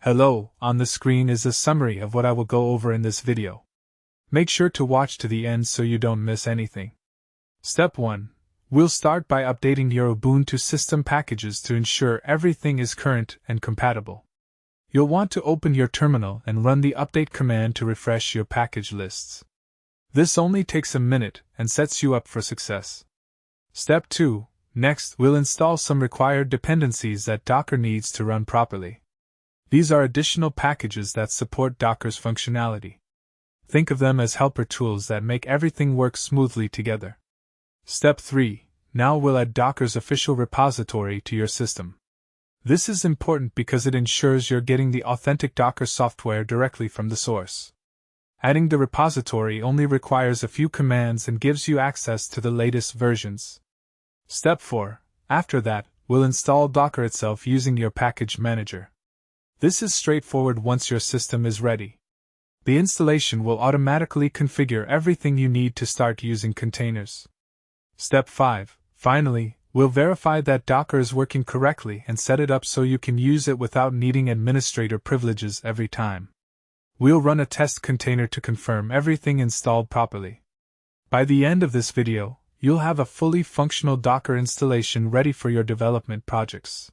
Hello, on the screen is a summary of what I will go over in this video. Make sure to watch to the end so you don't miss anything. Step 1. We'll start by updating your Ubuntu system packages to ensure everything is current and compatible. You'll want to open your terminal and run the update command to refresh your package lists. This only takes a minute and sets you up for success. Step 2. Next, we'll install some required dependencies that Docker needs to run properly. These are additional packages that support Docker's functionality. Think of them as helper tools that make everything work smoothly together. Step 3. Now we'll add Docker's official repository to your system. This is important because it ensures you're getting the authentic Docker software directly from the source. Adding the repository only requires a few commands and gives you access to the latest versions. Step 4. After that, we'll install Docker itself using your package manager. This is straightforward once your system is ready. The installation will automatically configure everything you need to start using containers. Step 5. Finally, we'll verify that Docker is working correctly and set it up so you can use it without needing administrator privileges every time. We'll run a test container to confirm everything installed properly. By the end of this video, you'll have a fully functional Docker installation ready for your development projects.